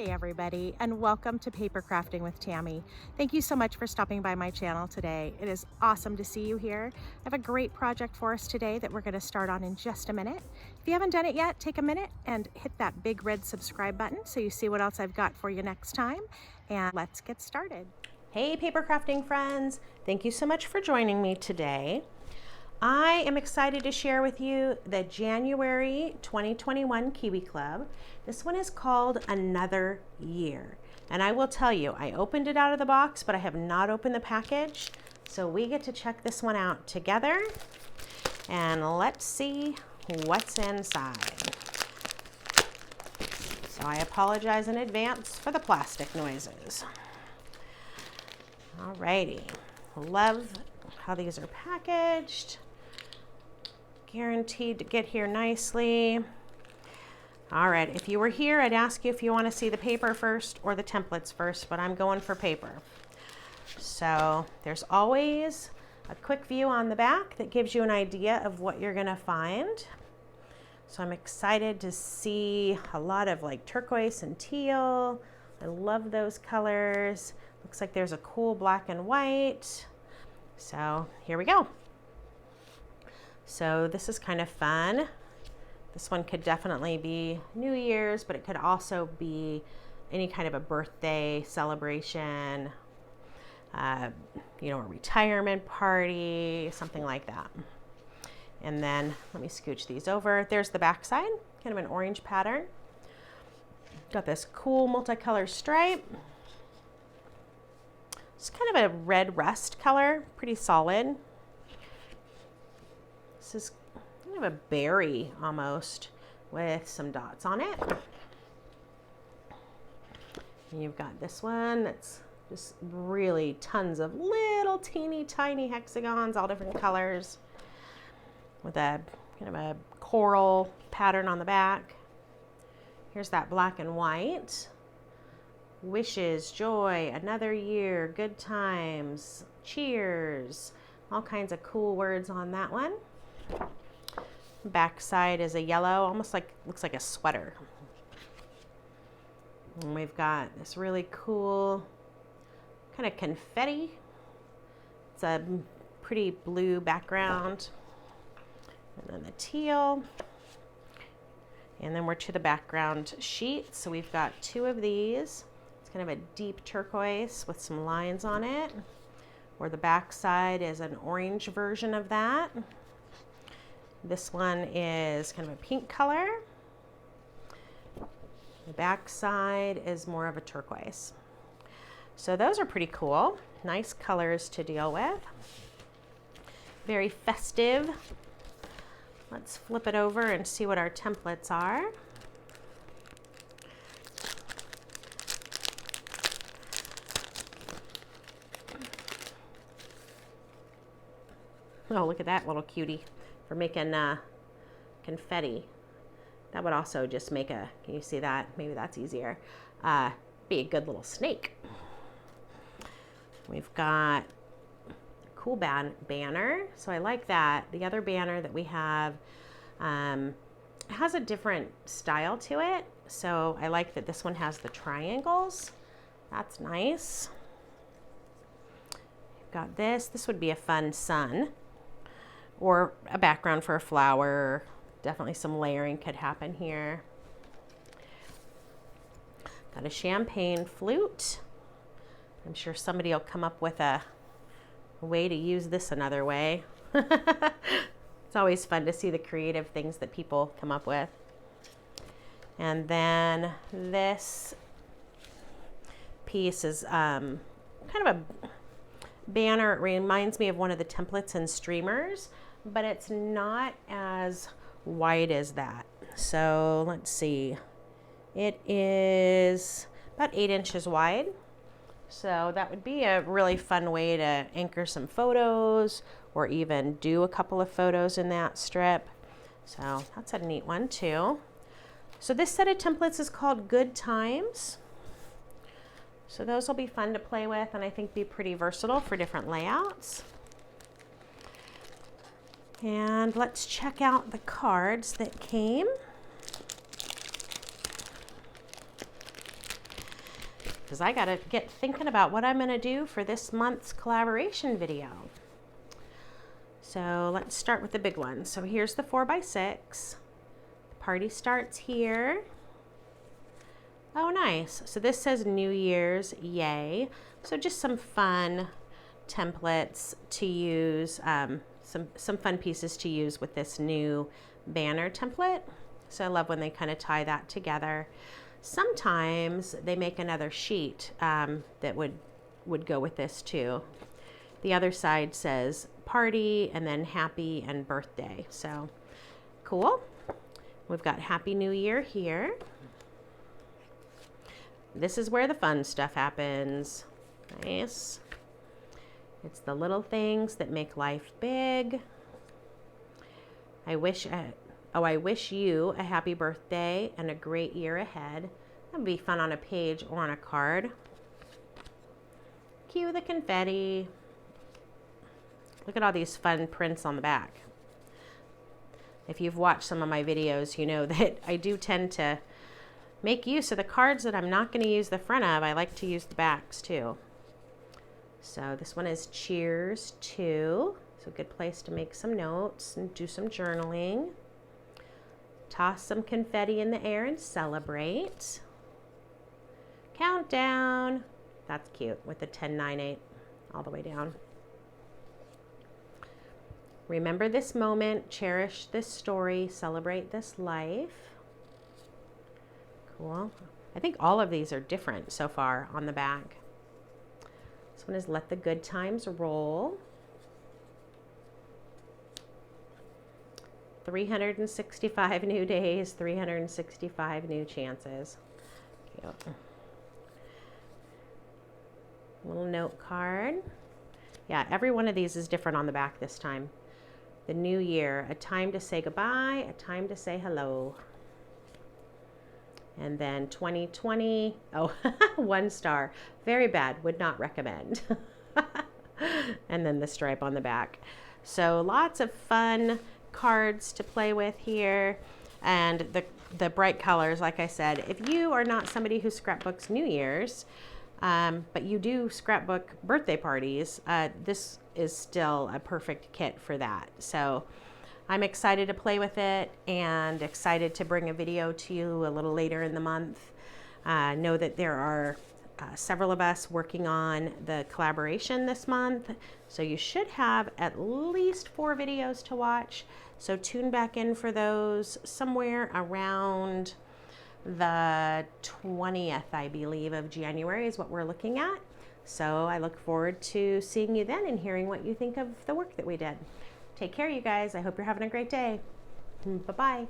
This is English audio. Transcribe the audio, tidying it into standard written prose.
Hey everybody, and welcome to Paper Crafting with Tammy. Thank you so much for stopping by my channel today. It is awesome to see you here. I have a great project for us today that we're going to start on in just a minute. If you haven't done it yet, take a minute and hit that big red subscribe button so you see what else I've got for you next time, and let's get started. Hey paper crafting friends, thank you so much for joining me today. I am excited to share with you the January 2021 Kiwi Club. This one is called Another Year. And I will tell you, I opened it out of the box, but I have not opened the package. So we get to check this one out together. And let's see what's inside. So I apologize in advance for the plastic noises. Alrighty, love how these are packaged. Guaranteed to get here nicely. All right, if you were here, I'd ask you if you want to see the paper first or the templates first, but I'm going for paper. So there's always a quick view on the back that gives you an idea of what you're going to find. So I'm excited to see a lot of like turquoise and teal. I love those colors. Looks like there's a cool black and white. So here we go. So this is kind of fun. This one could definitely be New Year's, but it could also be any kind of a birthday celebration, a retirement party, something like that. And then let me scooch these over. There's the back side, kind of an orange pattern. Got this cool multicolor stripe. It's kind of a red rust color, pretty solid. This is kind of a berry almost with some dots on it. And you've got this one that's just really tons of little teeny tiny hexagons, all different colors, with a kind of a coral pattern on the back. Here's that black and white. Wishes, joy, another year, good times, cheers, all kinds of cool words on that one. Back side is a yellow, almost like, looks like a sweater. And we've got this really cool kind of confetti. It's a pretty blue background. And then the teal. And then we're to the background sheet. So we've got two of these. It's kind of a deep turquoise with some lines on it. Or the back side is an orange version of that. This one is kind of a pink color. The back side is more of a turquoise. So those are pretty cool. Nice colors to deal with. Very festive. Let's flip it over and see what our templates are. Oh, look at that little cutie for making confetti. That would also just make a, can you see that? Maybe that's easier. Be a good little snake. We've got a cool banner. So I like that. The other banner that we have has a different style to it. So I like that this one has the triangles. That's nice. We've got this. This would be a fun sun. Or a background for a flower. Definitely some layering could happen here. Got a champagne flute. I'm sure somebody will come up with a way to use this another way. It's always fun to see the creative things that people come up with. And then this piece is kind of a banner. It reminds me of one of the templates and streamers, but it's not as wide as that. So let's see. It is about 8 inches wide. So that would be a really fun way to anchor some photos or even do a couple of photos in that strip. So that's a neat one too. So this set of templates is called Good Times. So those will be fun to play with and I think be pretty versatile for different layouts. And let's check out the cards that came. because I gotta get thinking about what I'm gonna do for this month's collaboration video. So let's start with the big one. So here's the 4x6. The party starts here. Oh, nice. So this says New Year's, yay. So just some fun templates to use, some fun pieces to use with this new banner template. So I love when they kind of tie that together. Sometimes they make another sheet that would go with this too. The other side says party and then happy and birthday. So cool. We've got Happy New Year here. This is where the fun stuff happens. Nice. It's the little things that make life big. I wish you a happy birthday and a great year ahead. That would be fun on a page or on a card. Cue the confetti. Look at all these fun prints on the back. If you've watched some of my videos, you know that I do tend to make use of the cards that I'm not going to use the front of. I like to use the backs too. So this one is cheers to. So a good place to make some notes and do some journaling. Toss some confetti in the air and celebrate. Countdown. That's cute with the 10, 9, 8 all the way down. Remember this moment, cherish this story, celebrate this life. Cool. I think all of these are different so far on the back. This one is let the good times roll. 365 new days, 365 new chances. Cute. Little note card. Yeah, every one of these is different on the back this time. The new year, a time to say goodbye, a time to say hello. And then 2020, oh, 1 star. Very bad, would not recommend. And then the stripe on the back. So lots of fun cards to play with here. And the bright colors, like I said, if you are not somebody who scrapbooks New Year's, but you do scrapbook birthday parties, this is still a perfect kit for that. So I'm excited to play with it and excited to bring a video to you a little later in the month. Know that there are several of us working on the collaboration this month, so you should have at least 4 videos to watch. So tune back in for those somewhere around the 20th, I believe, of January is what we're looking at. So I look forward to seeing you then and hearing what you think of the work that we did. Take care, you guys. I hope you're having a great day. Bye-bye.